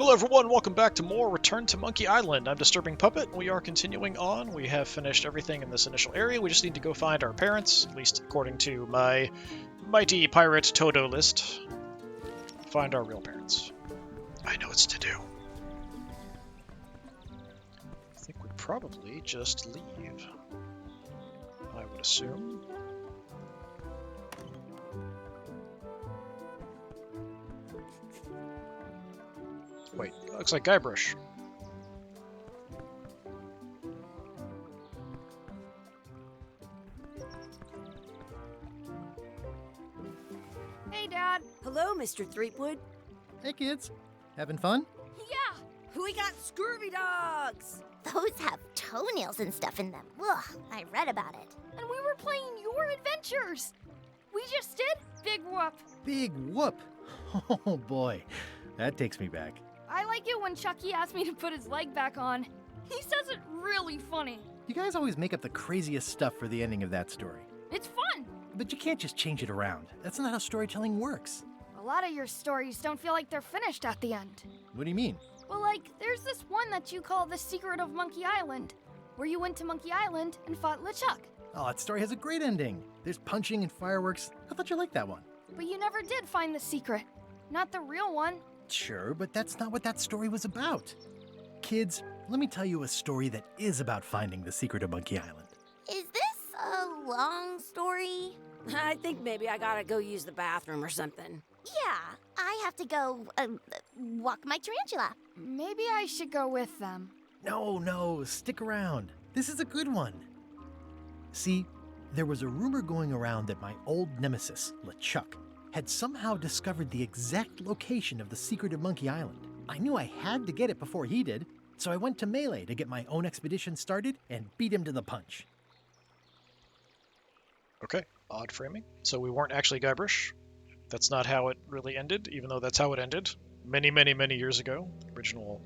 Hello everyone, welcome back to more Return to Monkey Island. I'm DisturbingPuppet. We are continuing on. We have finished everything in this initial area. We just need to go find our parents, at least according to my mighty pirate Todo list. Find our real parents. I know what's to do. I think we probably just leave. I would assume. Wait, looks like Guybrush. Hey, Dad. Hello, Mr. Threepwood. Hey kids, having fun? Yeah. We got scurvy dogs! Those have toenails and stuff in them. Ugh, I read about it. And we were playing your adventures. We just did Big Whoop. Big whoop! Oh boy, that takes me back. I like it when Chucky asked me to put his leg back on. He says it really funny. You guys always make up the craziest stuff for the ending of that story. It's fun. But you can't just change it around. That's not how storytelling works. A lot of your stories don't feel like they're finished at the end. What do you mean? Well, like, there's this one that you call The Secret of Monkey Island, where you went to Monkey Island and fought LeChuck. Oh, that story has a great ending. There's punching and fireworks. I thought you liked that one. But you never did find the secret. Not the real one. Sure, but that's not what that story was about. Kids, let me tell you a story that is about finding the secret of Monkey Island. Is this a long story? I think maybe I gotta go use the bathroom or something. Yeah, I have to go walk my tarantula. Maybe I should go with them. No, stick around. This is a good one. See, there was a rumor going around that my old nemesis, LeChuck, had somehow discovered the exact location of the secret of Monkey Island. I knew I had to get it before he did, so I went to Melee to get my own expedition started and beat him to the punch. Okay, odd framing. So we weren't actually Guybrush. That's not how it really ended, even though that's how it ended many, many, many years ago. The original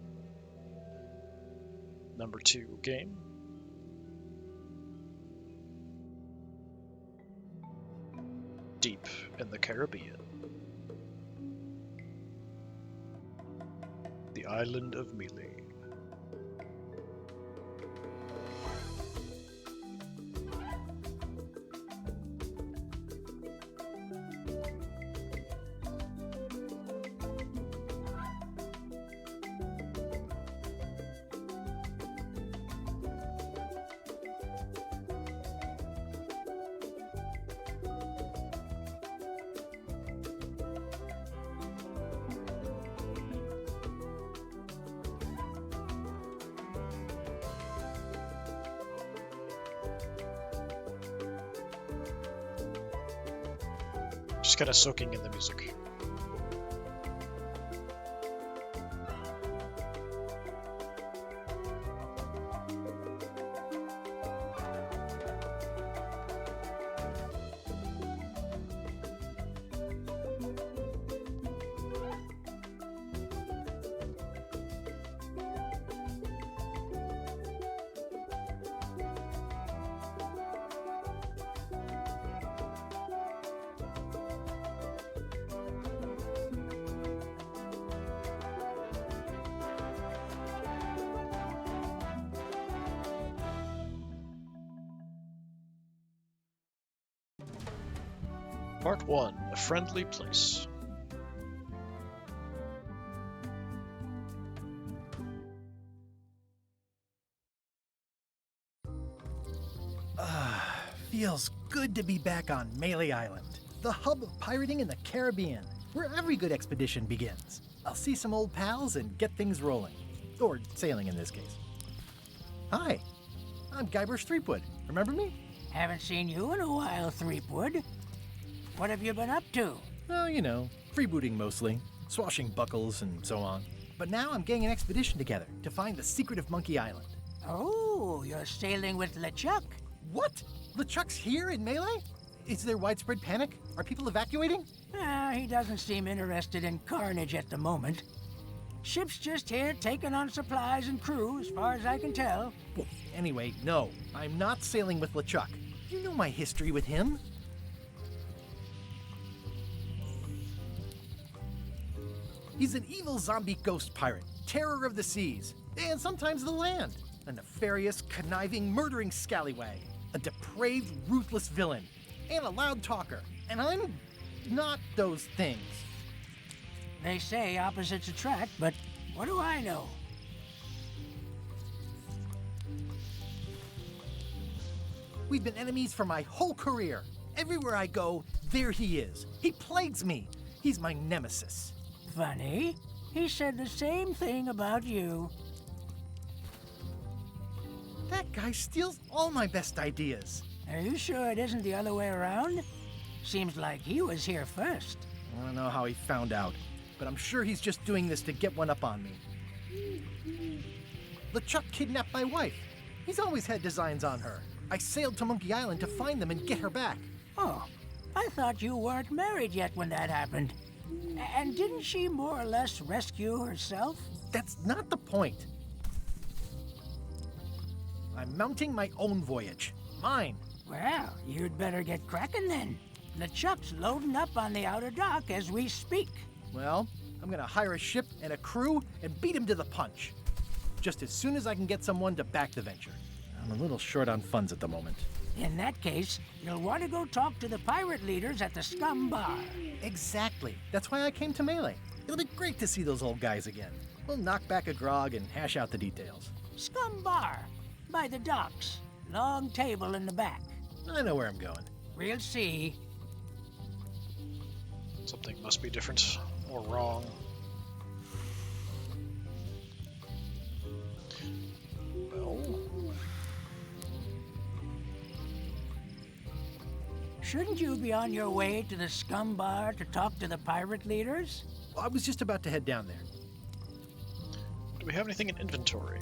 number 2 game. Deep in the Caribbean. The island of Melee. Just kind of soaking in the music. Part 1, A Friendly Place. Feels good to be back on Melee Island, the hub of pirating in the Caribbean, where every good expedition begins. I'll see some old pals and get things rolling. Or sailing in this case. Hi, I'm Guybrush Threepwood. Remember me? Haven't seen you in a while, Threepwood. What have you been up to? Well, you know, freebooting mostly, swashing buckles and so on. But now I'm getting an expedition together to find the secret of Monkey Island. Oh, you're sailing with LeChuck. What? LeChuck's here in Melee? Is there widespread panic? Are people evacuating? He doesn't seem interested in carnage at the moment. Ship's just here taking on supplies and crew, as far as I can tell. Well, anyway, no, I'm not sailing with LeChuck. You know my history with him. He's an evil zombie ghost pirate, terror of the seas, and sometimes the land. A nefarious, conniving, murdering scallywag. A depraved, ruthless villain. And a loud talker. And I'm not those things. They say opposites attract, but what do I know? We've been enemies for my whole career. Everywhere I go, there he is. He plagues me. He's my nemesis. Funny. He said the same thing about you. That guy steals all my best ideas. Are you sure it isn't the other way around? Seems like he was here first. I don't know how he found out, but I'm sure he's just doing this to get one up on me. LeChuck kidnapped my wife. He's always had designs on her. I sailed to Monkey Island to find them and get her back. Oh, I thought you weren't married yet when that happened. And didn't she more or less rescue herself? That's not the point. I'm mounting my own voyage. Mine. Well, you'd better get cracking then. LeChuck's loading up on the outer dock as we speak. Well, I'm gonna hire a ship and a crew and beat him to the punch. Just as soon as I can get someone to back the venture. I'm a little short on funds at the moment. In that case, you'll want to go talk to the pirate leaders at the Scum Bar. Exactly. That's why I came to Melee. It'll be great to see those old guys again. We'll knock back a grog and hash out the details. Scum Bar, by the docks. Long table in the back. I know where I'm going. We'll see. Something must be different or wrong. Well, Shouldn't you be on your way to the Scum Bar to talk to the pirate leaders? I was just about to head down there. do we have anything in inventory?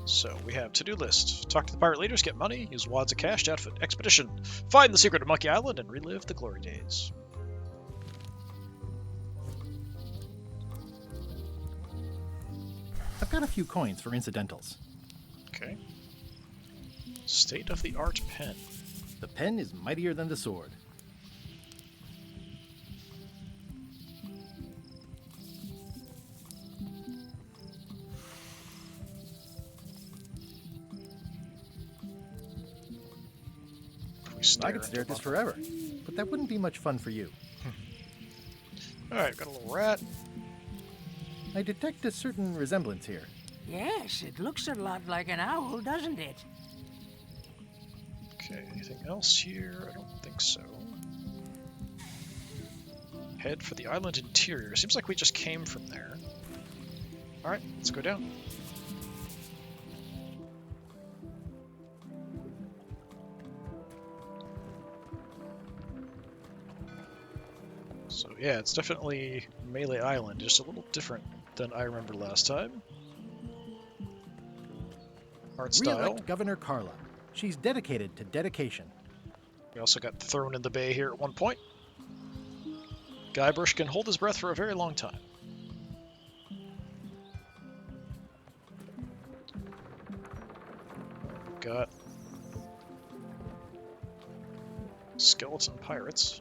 So we have to-do list. Talk to the pirate leaders, get money, use wads of cash to outfit expedition, find the secret of Monkey Island, and relive the glory days. I've got a few coins for incidentals. Okay. State-of-the-art pen. The pen is mightier than the sword. I could stare at this forever, but that wouldn't be much fun for you. Alright, got a little rat. I detect a certain resemblance here. Yes, it looks a lot like an owl, doesn't it? Okay, anything else here? I don't think so. Head for the island interior. Seems like we just came from there. Alright, let's go down. So yeah, it's definitely Melee Island, just a little different than I remember last time. Art style. Re-elect Governor Carla. She's dedicated to dedication. We also got thrown in the bay here at one point. Guybrush can hold his breath for a very long time. Got skeleton pirates.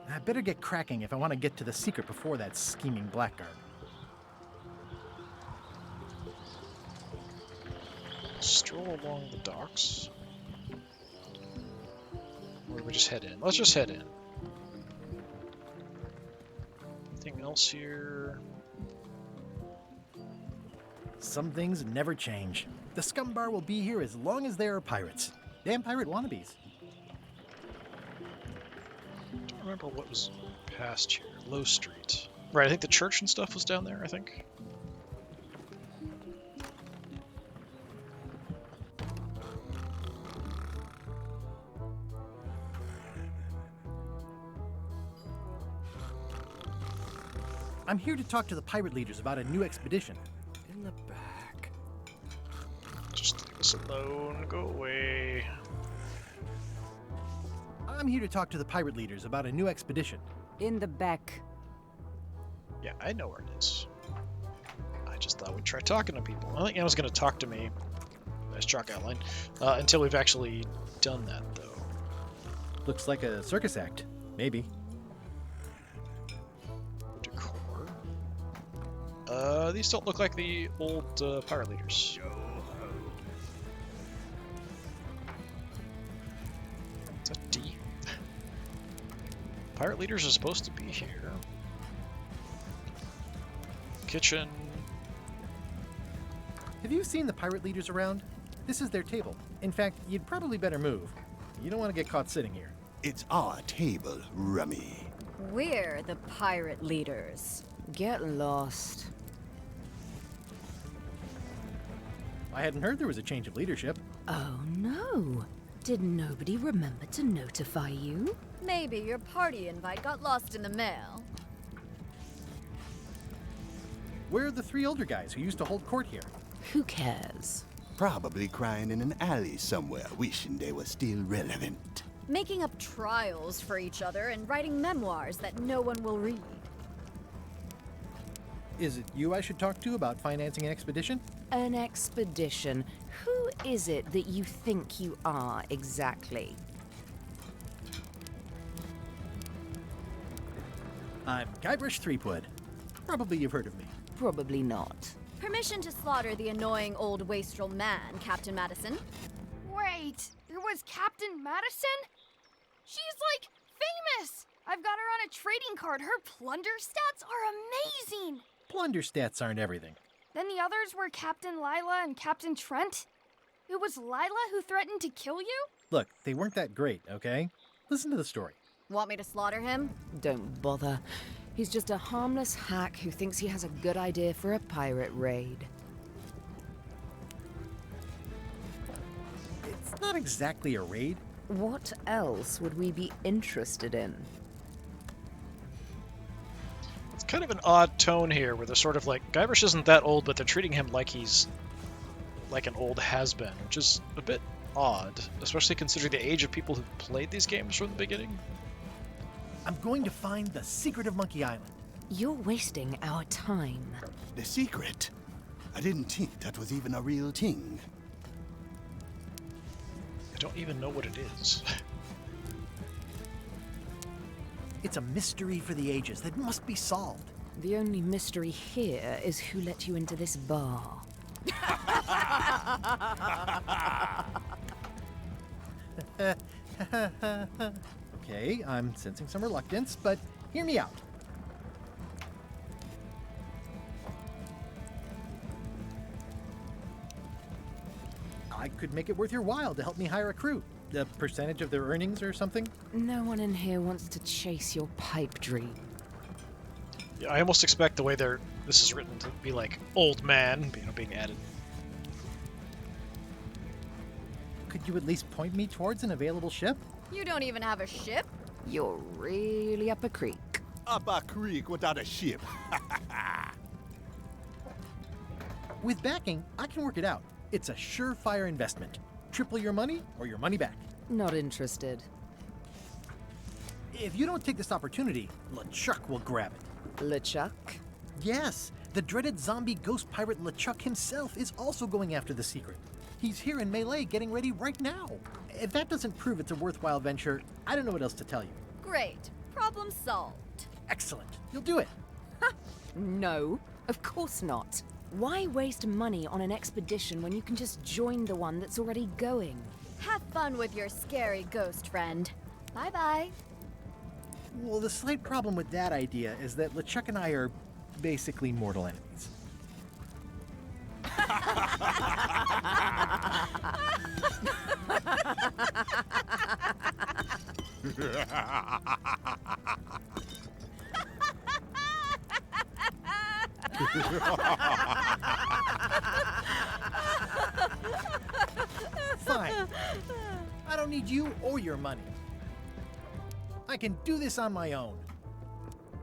I better get cracking if I want to get to the secret before that scheming blackguard. Stroll along the docks. Or do we just head in? Let's just head in. Anything else here? Some things never change. The Scum Bar will be here as long as there are pirates. Damn pirate wannabes. I don't remember what was past here. Low Street. Right, I think the church and stuff was down there, I think. I'm here to talk to the pirate leaders about a new expedition. In the back. Just leave us alone. Go away. I'm here to talk to the pirate leaders about a new expedition. In the back. Yeah, I know where it is. I just thought we'd try talking to people. I think Emma's going to talk to me. Nice chalk outline. Until we've actually done that, though. Looks like a circus act. Maybe. Decor. These don't look like the old pirate leaders. Is that D? Pirate leaders are supposed to be here. Kitchen. Have you seen the pirate leaders around? This is their table. In fact, you'd probably better move. You don't want to get caught sitting here. It's our table, Rummy. We're the pirate leaders. Get lost. I hadn't heard there was a change of leadership. Oh no. Did nobody remember to notify you? Maybe your party invite got lost in the mail. Where are the three older guys who used to hold court here? Who cares? Probably crying in an alley somewhere, wishing they were still relevant. Making up trials for each other and writing memoirs that no one will read. Is it you I should talk to about financing an expedition? An expedition. Who is it that you think you are exactly? I'm Guybrush Threepwood. Probably you've heard of me. Probably not. Permission to slaughter the annoying old wastrel man, Captain Madison. Wait, it was Captain Madison? She's like famous! I've got her on a trading card. Her plunder stats are amazing! Plunder stats aren't everything. Then the others were Captain Lila and Captain Trent. It was Lila who threatened to kill you? Look, they weren't that great, okay? Listen to the story. Want me to slaughter him? Don't bother. He's just a harmless hack who thinks he has a good idea for a pirate raid. It's not exactly a raid. What else would we be interested in? It's kind of an odd tone here, where they're sort of like, Guybrush isn't that old, but they're treating him like he's like an old has-been, which is a bit odd, especially considering the age of people who've played these games from the beginning. I'm going to find the secret of Monkey Island. You're wasting our time. The secret? I didn't think that was even a real thing. I don't even know what it is. It's a mystery for the ages that must be solved. The only mystery here is who let you into this bar. Okay, I'm sensing some reluctance, but hear me out. I could make it worth your while to help me hire a crew. A percentage of their earnings or something? No one in here wants to chase your pipe dream. Yeah, I almost expect the way this is written to be like old man, being added. Could you at least point me towards an available ship? You don't even have a ship? You're really up a creek. Up a creek without a ship. With backing, I can work it out. It's a surefire investment. Triple your money or your money back. Not interested. If you don't take this opportunity, LeChuck will grab it. LeChuck? Yes, the dreaded zombie ghost pirate LeChuck himself is also going after the secret. He's here in Melee getting ready right now. If that doesn't prove it's a worthwhile venture, I don't know what else to tell you. Great. Problem solved. Excellent. You'll do it. No, of course not. Why waste money on an expedition when you can just join the one that's already going? Have fun with your scary ghost friend. Bye-bye. Well, the slight problem with that idea is that LeChuck and I are basically mortal enemies. Fine. I don't need you or your money. I can do this on my own.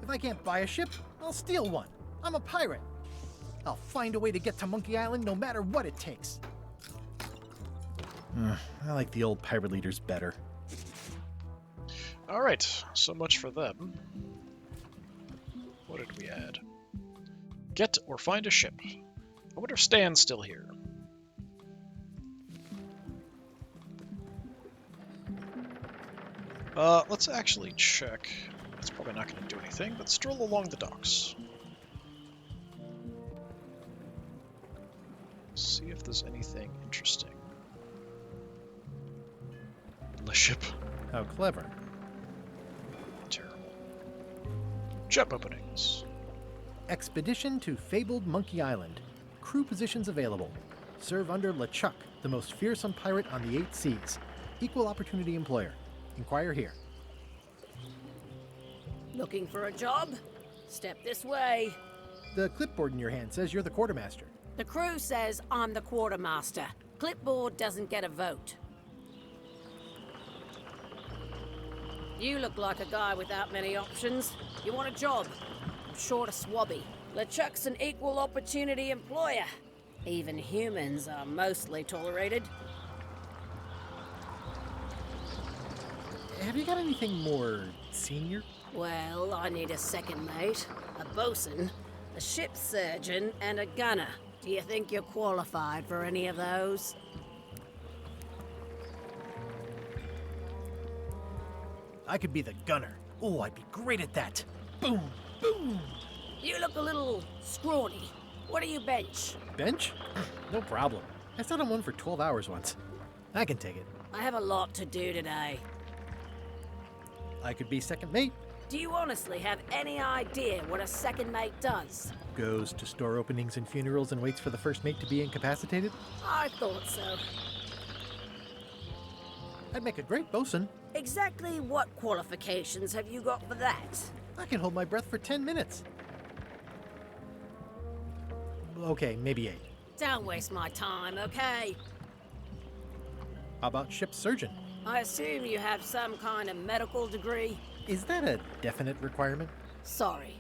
If I can't buy a ship, I'll steal one. I'm a pirate. I'll find a way to get to Monkey Island no matter what it takes. I like the old pirate leaders better. Alright, so much for them. What did we add? Get or find a ship. I wonder if Stan's still here. Let's actually check. It's probably not going to do anything, but stroll along the docks. See if there's anything interesting. The ship. How clever. Terrible. Ship openings. Expedition to fabled Monkey Island. Crew positions available. Serve under LeChuck, the most fearsome pirate on the 8 seas. Equal opportunity employer. Inquire here. Looking for a job? Step this way. The clipboard in your hand says you're the quartermaster. The crew says I'm the quartermaster. Clipboard doesn't get a vote. You look like a guy without many options. You want a job? I'm short a swabby. LeChuck's an equal opportunity employer. Even humans are mostly tolerated. Have you got anything more senior? Well, I need a second mate, a bosun, a ship surgeon, and a gunner. Do you think you're qualified for any of those? I could be the gunner. Oh, I'd be great at that. Boom, boom. You look a little scrawny. What do you bench? Bench? No problem. I sat on one for 12 hours once. I can take it. I have a lot to do today. I could be second mate. Do you honestly have any idea what a second mate does? Goes to store openings and funerals and waits for the first mate to be incapacitated. I thought so. I'd make a great bosun. Exactly what qualifications have you got for that? I can hold my breath for 10 minutes. Okay, maybe 8. Don't waste my time, okay? How about ship surgeon? I assume you have some kind of medical degree? Is that a definite requirement? Sorry.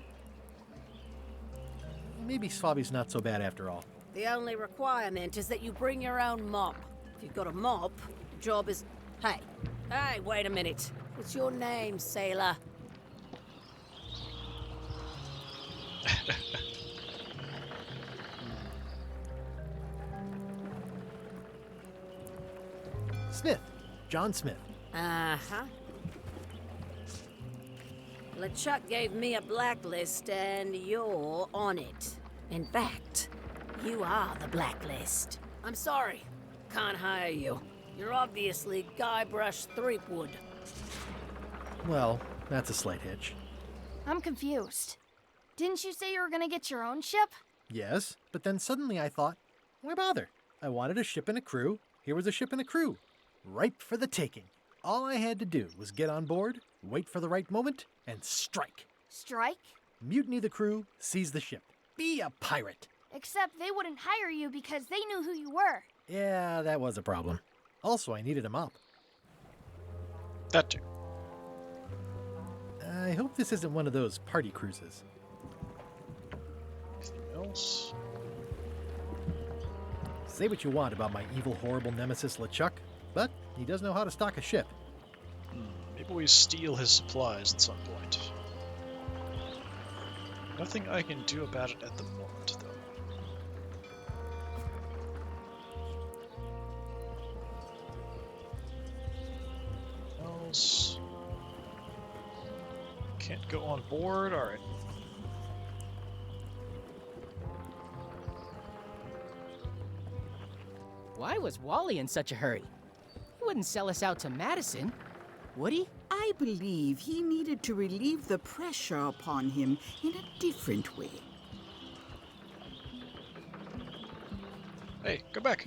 Maybe Swabby's not so bad after all. The only requirement is that you bring your own mop. If you've got a mop, the job is... Hey, wait a minute. What's your name, sailor? Smith. John Smith. Uh-huh. LeChuck gave me a blacklist, and you're on it. In fact, you are the blacklist. I'm sorry. Can't hire you. You're obviously Guybrush Threepwood. Well, that's a slight hitch. I'm confused. Didn't you say you were gonna get your own ship? Yes, but then suddenly I thought, why bother? I wanted a ship and a crew. Here was a ship and a crew. Ripe for the taking. All I had to do was get on board, wait for the right moment, and strike. Strike? Mutiny the crew, seize the ship. Be a pirate. Except they wouldn't hire you because they knew who you were. Yeah, that was a problem. Also, I needed a mop. That too. I hope this isn't one of those party cruises. Anything else? Say what you want about my evil, horrible nemesis LeChuck, but he does know how to stock a ship. Maybe we steal his supplies at some point. Nothing I can do about it at the moment, though. Else? Can't go on board? Alright. Why was Wally in such a hurry? He wouldn't sell us out to Madison, would he? I believe he needed to relieve the pressure upon him in a different way. Hey, go back!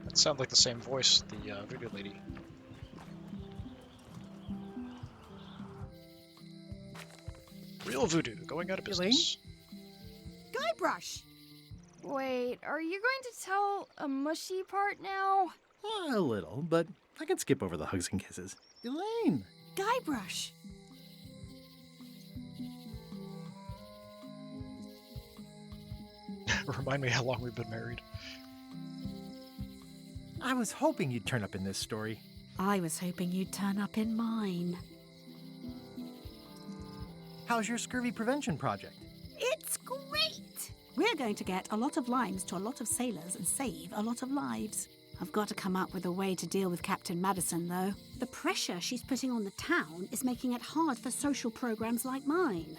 That sounds like the same voice, the voodoo lady. Real voodoo, going out of business. Guybrush! Wait, are you going to tell a mushy part now? A little, but I can skip over the hugs and kisses. Elaine! Guybrush! Remind me how long we've been married. I was hoping you'd turn up in this story. I was hoping you'd turn up in mine. How's your scurvy prevention project? It's great! We're going to get a lot of lines to a lot of sailors and save a lot of lives. I've got to come up with a way to deal with Captain Madison, though. The pressure she's putting on the town is making it hard for social programs like mine.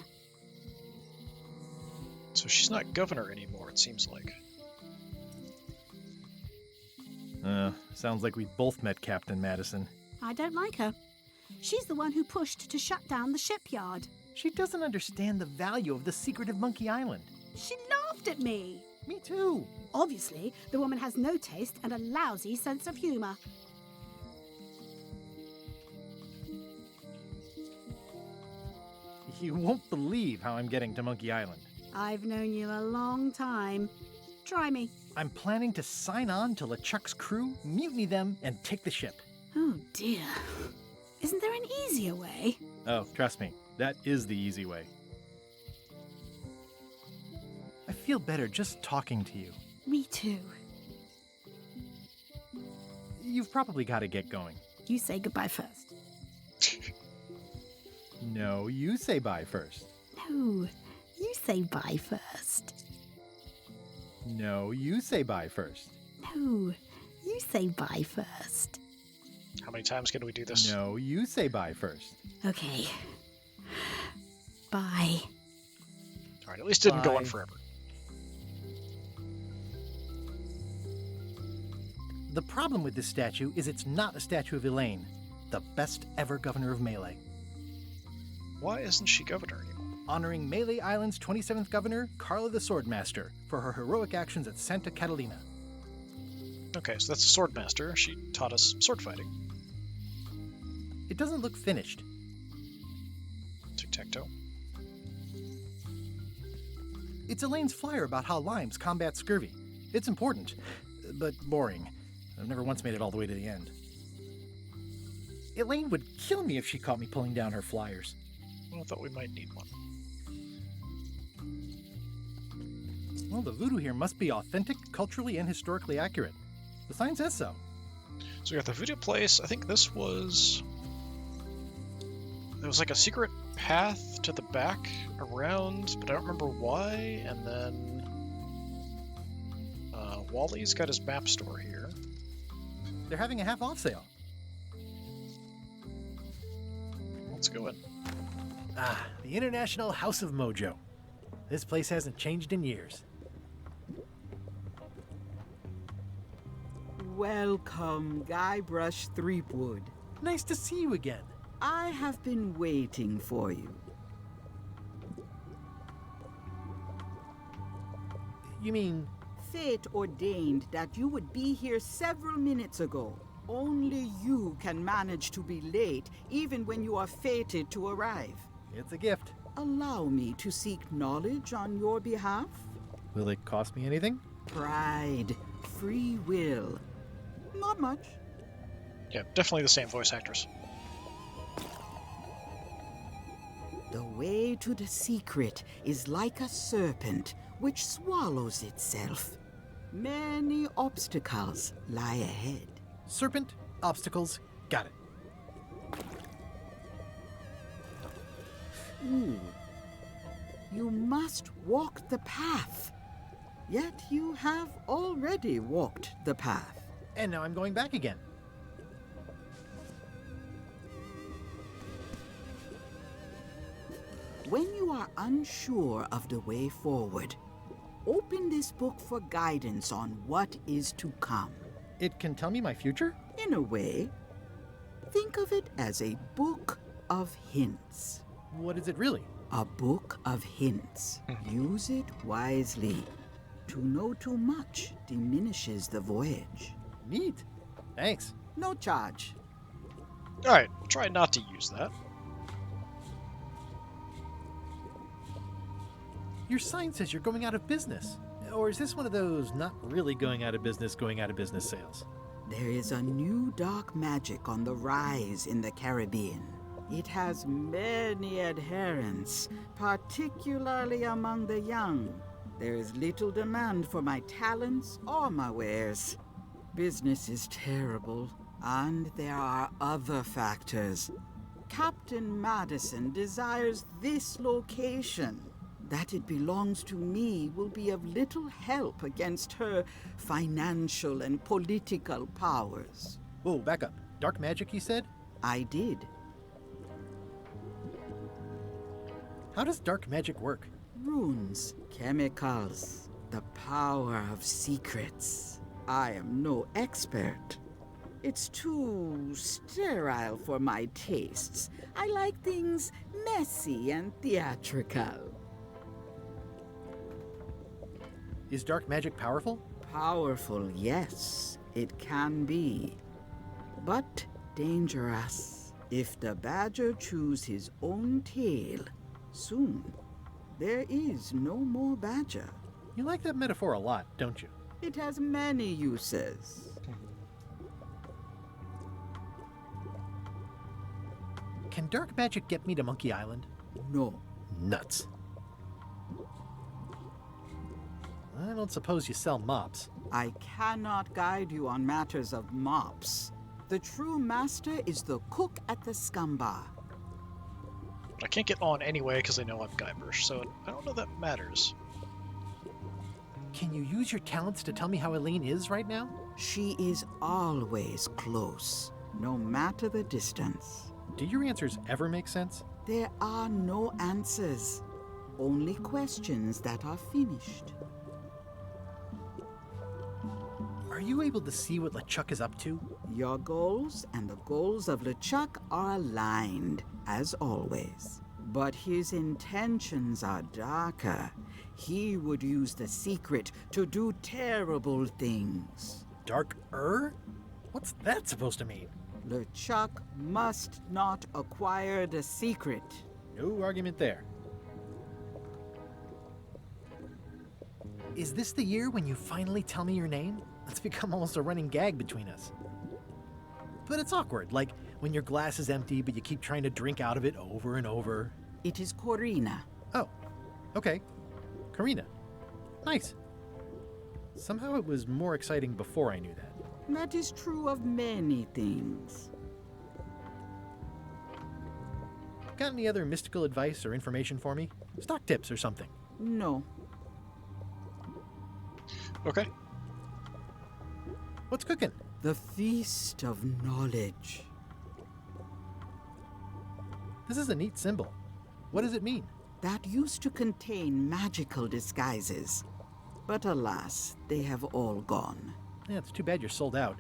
So she's not governor anymore, it seems like. Sounds like we both met Captain Madison. I don't like her. She's the one who pushed to shut down the shipyard. She doesn't understand the value of the secret of Monkey Island. She laughed at me. Me too. Obviously, the woman has no taste and a lousy sense of humor. You won't believe how I'm getting to Monkey Island. I've known you a long time. Try me. I'm planning to sign on to LeChuck's crew, mutiny them, and take the ship. Oh dear. Isn't there an easier way? Oh, trust me, that is the easy way. I feel better just talking to you. Me too. You've probably got to get going. You say goodbye first. No, you say bye first. No, you say bye first. No, you say bye first. No, you say bye first. How many times can we do this? No, you say bye first. Okay. Bye. Alright, at least it didn't go on Bye. forever. The problem with this statue is it's not a statue of Elaine, the best ever governor of Melee. Why isn't she governor anymore? Honoring Melee Island's 27th governor, Carla the Swordmaster, for her heroic actions at Santa Catalina. Okay, so that's a swordmaster. She taught us sword fighting. It doesn't look finished. Tic-tac-toe. It's Elaine's flyer about how limes combat scurvy. It's important, but boring. I've never once made it all the way to the end. Elaine would kill me if she caught me pulling down her flyers. Well, I thought we might need one. Well, the voodoo here must be authentic, culturally, and historically accurate. The sign says so. So we got the voodoo place. I think this was... There was like a secret path to the back around, but I don't remember why. And then... Wally's got his map store here. They're having a half-off sale. Let's go in. Ah, the International House of Mojo. This place hasn't changed in years. Welcome, Guybrush Threepwood. Nice to see you again. I have been waiting for you. You mean... Fate ordained that you would be here several minutes ago. Only you can manage to be late, even when you are fated to arrive. It's a gift. Allow me to seek knowledge on your behalf. Will it cost me anything? Pride, free will. Not much. Yeah, definitely the same voice actors. The way to the secret is like a serpent which swallows itself. Many obstacles lie ahead. Serpent, obstacles, got it. You must walk the path. Yet you have already walked the path. And now I'm going back again. When you are unsure of the way forward, open this book for guidance on what is to come. It can tell me my future? In a way, think of it as a book of hints. What is it really? A book of hints. Use it wisely. To know too much diminishes the voyage. Neat. Thanks. No charge. Alright, we'll try not to use that. Your sign says you're going out of business. Or is this one of those not really going out of business sales? There is a new dark magic on the rise in the Caribbean. It has many adherents, particularly among the young. There is little demand for my talents or my wares. Business is terrible, and there are other factors. Captain Madison desires this location. That it belongs to me will be of little help against her financial and political powers. Whoa, back up. Dark magic, you said? I did. How does dark magic work? Runes, chemicals, the power of secrets. I am no expert. It's too sterile for my tastes. I like things messy and theatrical. Is dark magic powerful? Powerful, yes, it can be. But dangerous. If the badger chews his own tail, soon there is no more badger. You like that metaphor a lot, don't you? It has many uses. Can dark magic get me to Monkey Island? No. Nuts. I don't suppose you sell mops. I cannot guide you on matters of mops. The true master is the cook at the scum bar. But I can't get on anyway because they know I'm Guybrush, so I don't know that matters. Can you use your talents to tell me how Eileen is right now? She is always close, no matter the distance. Do your answers ever make sense? There are no answers, only questions that are finished. Are you able to see what LeChuck is up to? Your goals and the goals of LeChuck are aligned, as always. But his intentions are darker. He would use the secret to do terrible things. Dark-er? What's that supposed to mean? LeChuck must not acquire the secret. No argument there. Is this the year when you finally tell me your name? It's become almost a running gag between us. But it's awkward, like when your glass is empty but you keep trying to drink out of it over and over. It is Corina. Oh, okay. Karina. Nice. Somehow it was more exciting before I knew that. That is true of many things. Got any other mystical advice or information for me? Stock tips or something? No. Okay. What's cooking? The Feast of Knowledge. This is a neat symbol. What does it mean? That used to contain magical disguises. But alas, they have all gone. Yeah, it's too bad you're sold out.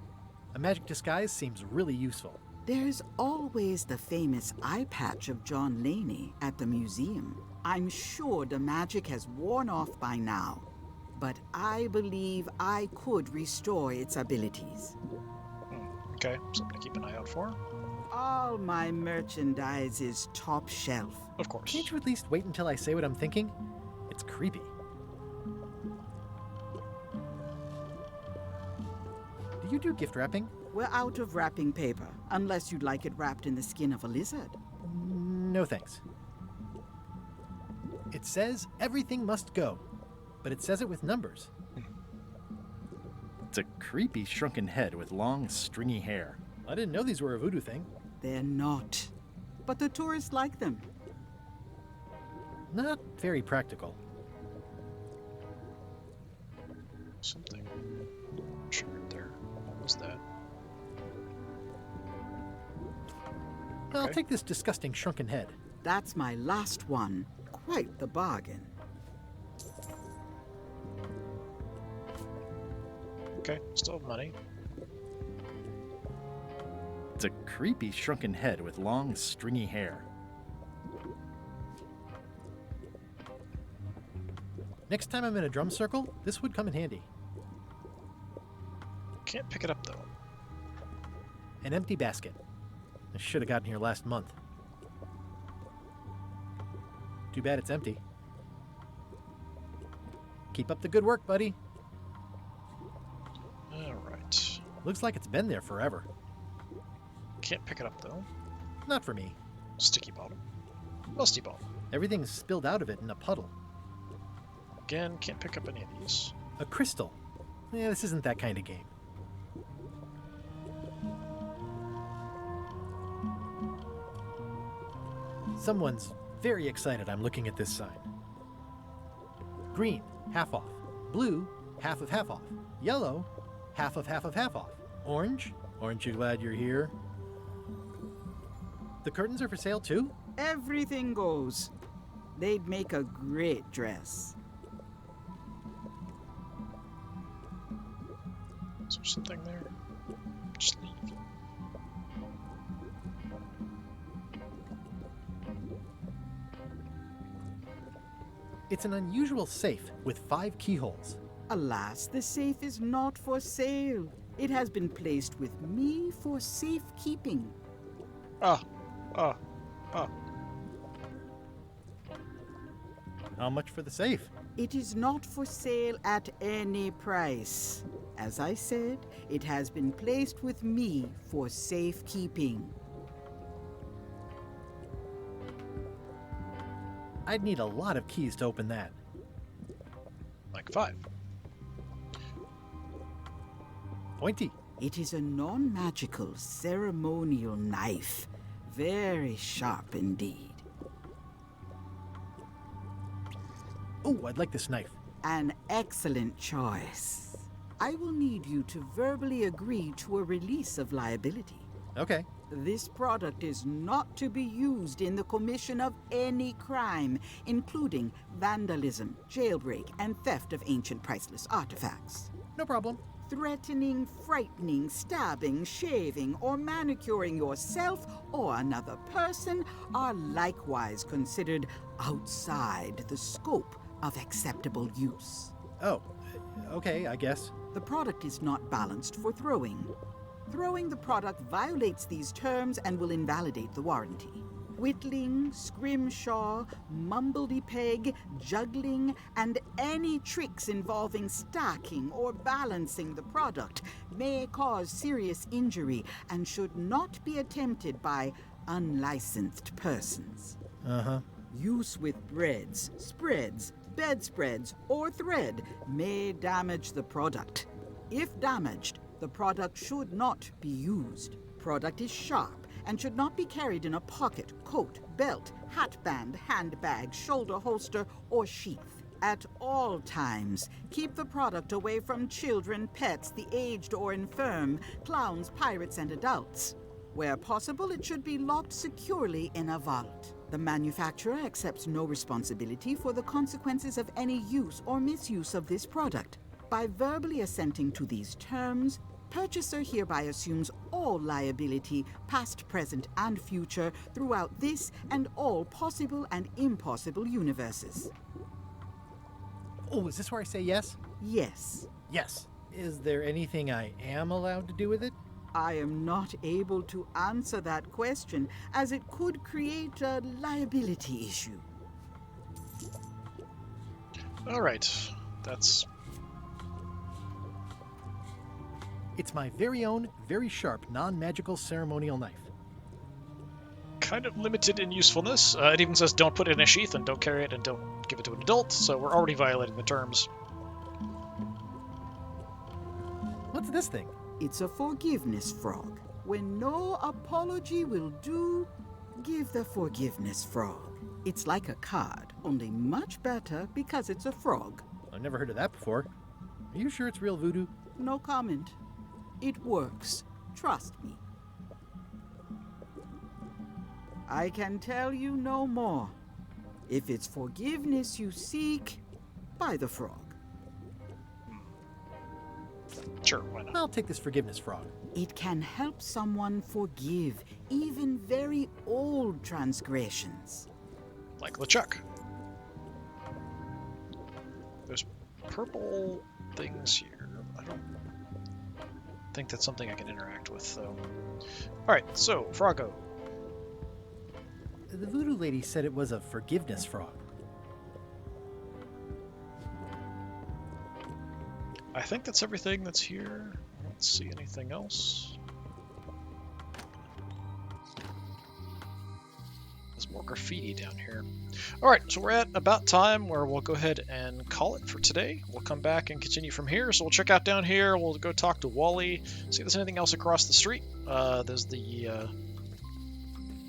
A magic disguise seems really useful. There's always the famous eye patch of John Laney at the museum. I'm sure the magic has worn off by now, but I believe I could restore its abilities. Okay, something to keep an eye out for. All my merchandise is top shelf. Of course. Can't you at least wait until I say what I'm thinking? It's creepy. Do you do gift wrapping? We're out of wrapping paper, unless you'd like it wrapped in the skin of a lizard. No thanks. It says everything must go, but it says it with numbers. It's a creepy shrunken head with long, stringy hair. I didn't know these were a voodoo thing. They're not. But the tourists like them. Not very practical. Something triggered there. What was that? I'll Okay. take this disgusting shrunken head. That's my last one. Quite the bargain. Okay, still have money. It's a creepy shrunken head with long, stringy hair. Next time I'm in a drum circle, this would come in handy. Can't pick it up though. An empty basket. I should have gotten here last month. Too bad it's empty. Keep up the good work, buddy. Alright. Looks like it's been there forever. Can't pick it up though. Not for me. Sticky bottle. Musty bottle. Everything's spilled out of it in a puddle. Again, can't pick up any of these. A crystal. Yeah, this isn't that kind of game. Someone's very excited I'm looking at this sign. Green, half off. Blue, half of half off. Yellow, half of half of half off. Orange, aren't you glad you're here? The curtains are for sale too? Everything goes. They'd make a great dress. Is there something there? Just leave. It's an unusual safe with 5 keyholes. Alas, the safe is not for sale. It has been placed with me for safekeeping. Ah. How much for the safe? It is not for sale at any price. As I said, it has been placed with me for safekeeping. I'd need a lot of keys to open that. Like 5. Pointy. It is a non-magical ceremonial knife. Very sharp indeed. Oh, I'd like this knife. An excellent choice. I will need you to verbally agree to a release of liability. Okay. This product is not to be used in the commission of any crime, including vandalism, jailbreak, and theft of ancient priceless artifacts. No problem. Threatening, frightening, stabbing, shaving, or manicuring yourself or another person are likewise considered outside the scope of acceptable use. Oh, okay, I guess. The product is not balanced for throwing. Throwing the product violates these terms and will invalidate the warranty. Whittling, scrimshaw, mumbledy-peg, juggling, and any tricks involving stacking or balancing the product may cause serious injury and should not be attempted by unlicensed persons. Uh-huh. Use with breads, spreads, bedspreads, or thread may damage the product. If damaged, the product should not be used. Product is sharp and should not be carried in a pocket, coat, belt, hatband, handbag, shoulder holster, or sheath. At all times, keep the product away from children, pets, the aged or infirm, clowns, pirates, and adults. Where possible, it should be locked securely in a vault. The manufacturer accepts no responsibility for the consequences of any use or misuse of this product. By verbally assenting to these terms, purchaser hereby assumes all liability, past, present, and future, throughout this and all possible and impossible universes. Oh, is this where I say yes? Yes. Yes. Is there anything I am allowed to do with it? I am not able to answer that question, as it could create a liability issue. All right. That's... It's my very own, very sharp, non-magical ceremonial knife. kind of limited in usefulness. It even says don't put it in a sheath and don't carry it and don't give it to an adult, so we're already violating the terms. What's this thing? It's a forgiveness frog. When no apology will do, give the forgiveness frog. It's like a card, only much better because it's a frog. I've never heard of that before. Are you sure it's real voodoo? No comment. It works. Trust me. I can tell you no more. If it's forgiveness you seek, buy the frog. Sure, why not? I'll take this forgiveness frog. It can help someone forgive even very old transgressions. Like LeChuck. There's purple things here. I don't think that's something I can interact with, though. Alright, so, Froggo. The voodoo lady said it was a forgiveness frog. I think that's everything that's here. I don't see anything else. There's more graffiti down here. Alright, so we're at about time where we'll go ahead and call it for today. We'll come back and continue from here. So we'll check out down here. We'll go talk to Wally, see if there's anything else across the street. There's the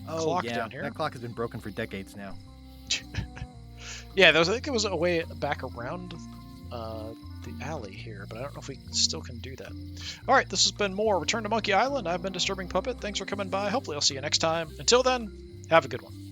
clock down here. That clock has been broken for decades now. Yeah, I think it was a way back around the alley here, but I don't know if we still can do that. All right, this has been more Return to Monkey Island. I've been Disturbing Puppet. Thanks for coming by. Hopefully I'll see you next time. Until then, have a good one.